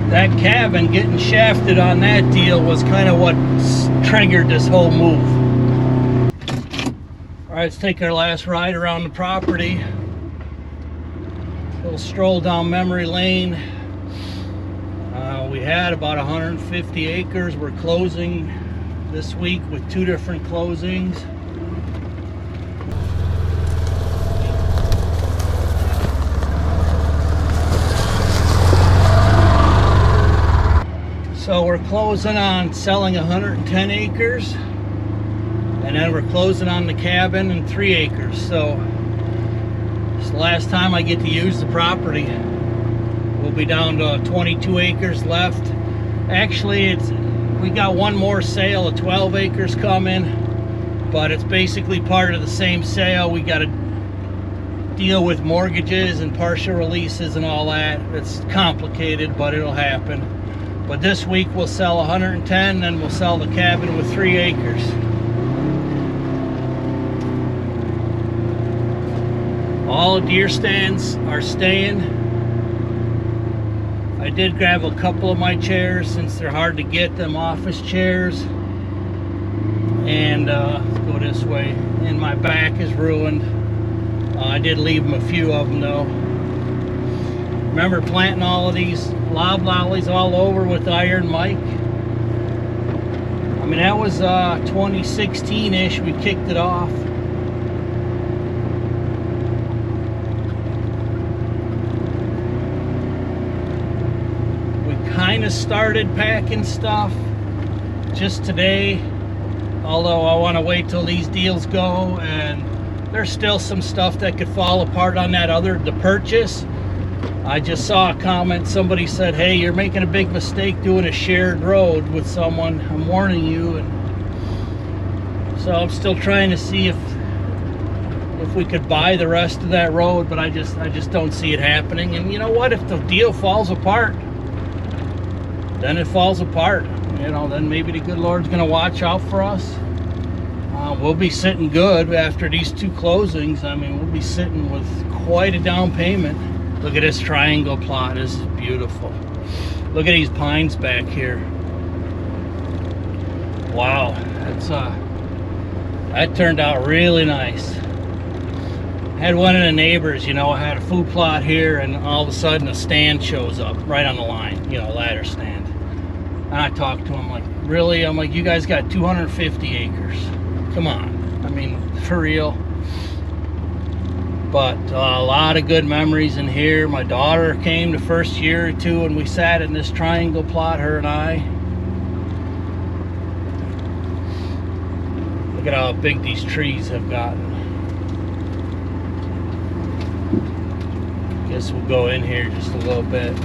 that cabin getting shafted on that deal was kind of what triggered this whole move. All right, let's take our last ride around the property. Little stroll down memory lane. We had about 150 acres. We're closing this week with 2 different closings. So we're closing on selling 110 acres, and then we're closing on the cabin and 3 acres. So it's the last time I get to use the property. We'll be down to 22 acres left. Actually, we got one more sale of 12 acres coming, but it's basically part of the same sale. We got to deal with mortgages and partial releases and all that. It's complicated, but it'll happen. But this week we'll sell 110, then we'll sell the cabin with 3 acres. All the deer stands are staying. I did grab a couple of my chairs since they're hard to get, them office chairs. And let's go this way. And my back is ruined. I did leave them a few of them though. Remember planting all of these loblollies all over with iron mic? I mean, that was 2016-ish we kicked it off. Kind of started packing stuff just today, although I want to wait till these deals go, and there's still some stuff that could fall apart on the purchase. I just saw a comment, somebody said, hey, you're making a big mistake doing a shared road with someone, I'm warning you. And so I'm still trying to see if we could buy the rest of that road, but I just don't see it happening. And you know what, if the deal falls apart, then it falls apart. You know, then maybe the good Lord's gonna watch out for us. We'll be sitting good after these 2 closings. I mean, we'll be sitting with quite a down payment. Look at this triangle plot, this is beautiful. Look at these pines back here. Wow, that turned out really nice. Had one of the neighbors, you know, had a food plot here, and all of a sudden a stand shows up right on the line, you know, ladder stand. And I talked to him like, really? I'm like, you guys got 250 acres. Come on. I mean, for real. But a lot of good memories in here. My daughter came the first year or 2 and we sat in this triangle plot, her and I. Look at how big these trees have gotten. Guess we'll go in here just a little bit.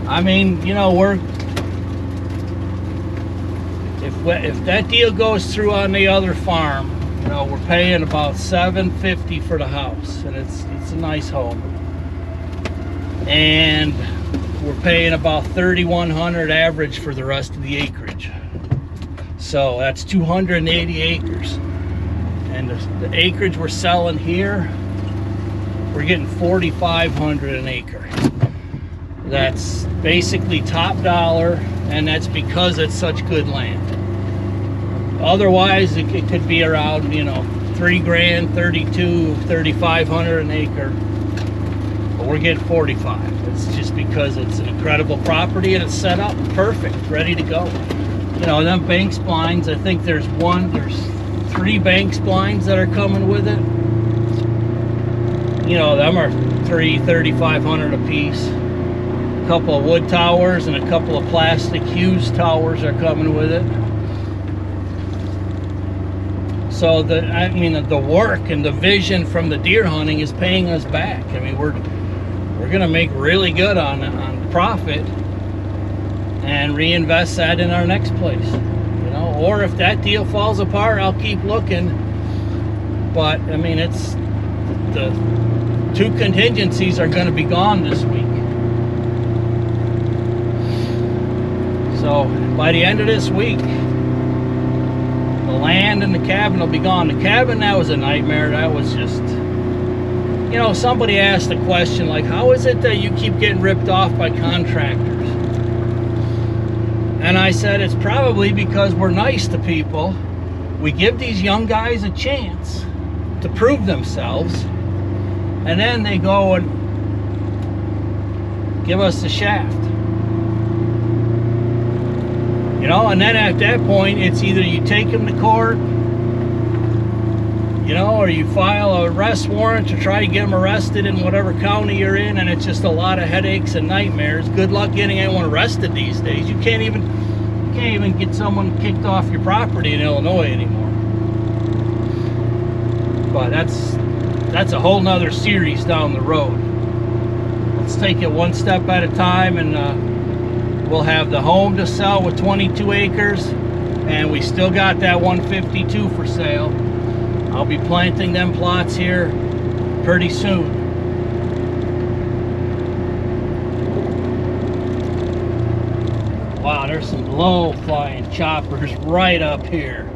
I mean, you know, if that deal goes through on the other farm, you know, we're paying about $750 for the house, and it's a nice home. And we're paying about $3,100 average for the rest of the acreage. So that's 280 acres. And the acreage we're selling here, we're getting $4,500 an acre. That's basically top dollar, and that's because it's such good land. Otherwise, it could be around, you know, $3,000, $32,000, $3,500 an acre. But we're getting 45. It's just because it's an incredible property and it's set up perfect, ready to go. You know, them bank splines, I think there's 3 bank splines that are coming with it. You know, them are $3,500 a piece. A couple of wood towers and a couple of plastic Hughes towers are coming with it. So the work and the vision from the deer hunting is paying us back. I mean, we're gonna make really good on profit and reinvest that in our next place. You know, or if that deal falls apart, I'll keep looking. But I mean, it's the 2 contingencies are gonna be gone this week. So by the end of this week, The land and the cabin will be gone. The cabin, that was a nightmare. That was just, you know, somebody asked a question like, how is it that you keep getting ripped off by contractors? And I said, it's probably because we're nice to people. We give these young guys a chance to prove themselves, and then they go and give us the shaft. You know, and then at that point, it's either you take them to court, you know, or you file a arrest warrant to try to get them arrested in whatever county you're in, and it's just a lot of headaches and nightmares. Good luck getting anyone arrested these days. You can't even get someone kicked off your property in Illinois anymore. But that's a whole nother series down the road. Let's take it one step at a time, and we'll have the home to sell with 22 acres, and we still got that 152 for sale. I'll be planting them plots here pretty soon. Wow, there's some low flying choppers right up here.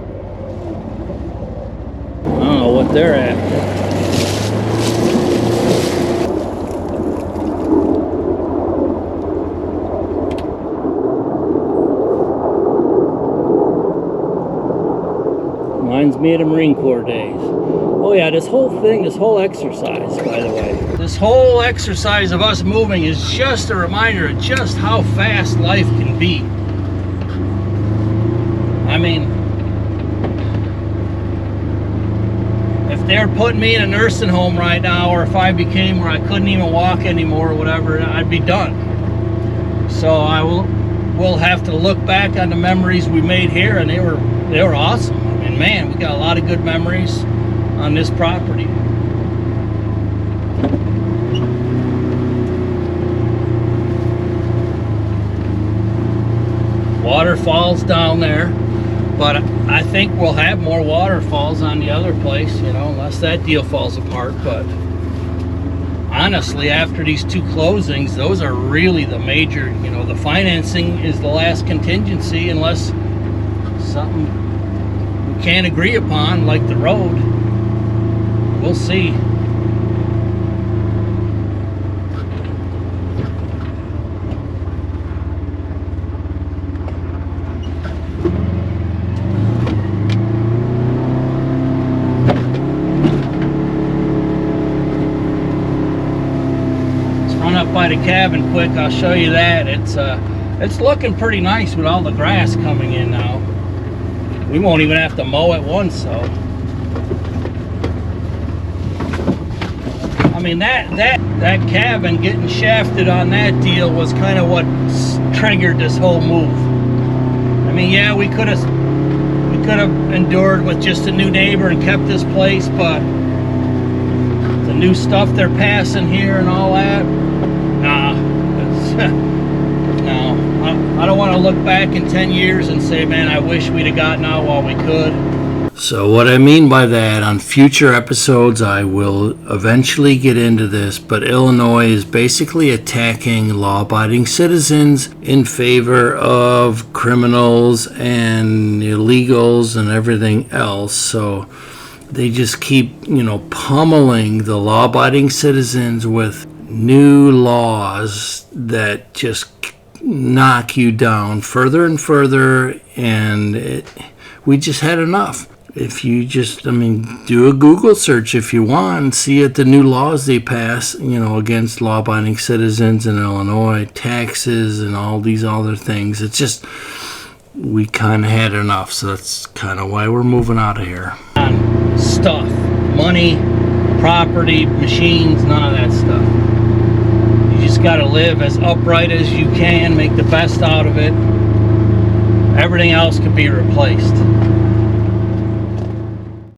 I don't know what they're after. Reminds me of the Marine Corps days. Oh yeah, this whole exercise, by the way. This whole exercise of us moving is just a reminder of just how fast life can be. I mean, if they're putting me in a nursing home right now, or if I became where I couldn't even walk anymore or whatever, I'd be done. So we'll have to look back on the memories we made here, and they were awesome. And man, we got a lot of good memories on this property. Waterfalls down there, but I think we'll have more waterfalls on the other place, you know, unless that deal falls apart. But honestly, after these two closings, those are really the major, you know, the financing is the last contingency unless something can't agree upon, like the road. We'll see. Let's run up by the cabin quick. I'll show you that. It's looking pretty nice with all the grass coming in now. We won't even have to mow it once, so. I mean, that cabin getting shafted on that deal was kind of what triggered this whole move. I mean, yeah, we could have endured with just a new neighbor and kept this place, but the new stuff they're passing here and all that, nah, no. I don't want to look back in 10 years and say, man, I wish we'd have gotten out while we could. So what I mean by that, on future episodes, I will eventually get into this, but Illinois is basically attacking law-abiding citizens in favor of criminals and illegals and everything else. So they just keep, you know, pummeling the law-abiding citizens with new laws that just knock you down further and further, and we just had enough. If you just, I mean, do a Google search if you want, see at the new laws they pass, you know, against law-abiding citizens in Illinois, taxes and all these other things. It's just, we kind of had enough, so that's kind of why we're moving out of here. Stuff, money, property, machines, none of that stuff. You just got to live as upright as you can, make the best out of it. Everything else can be replaced.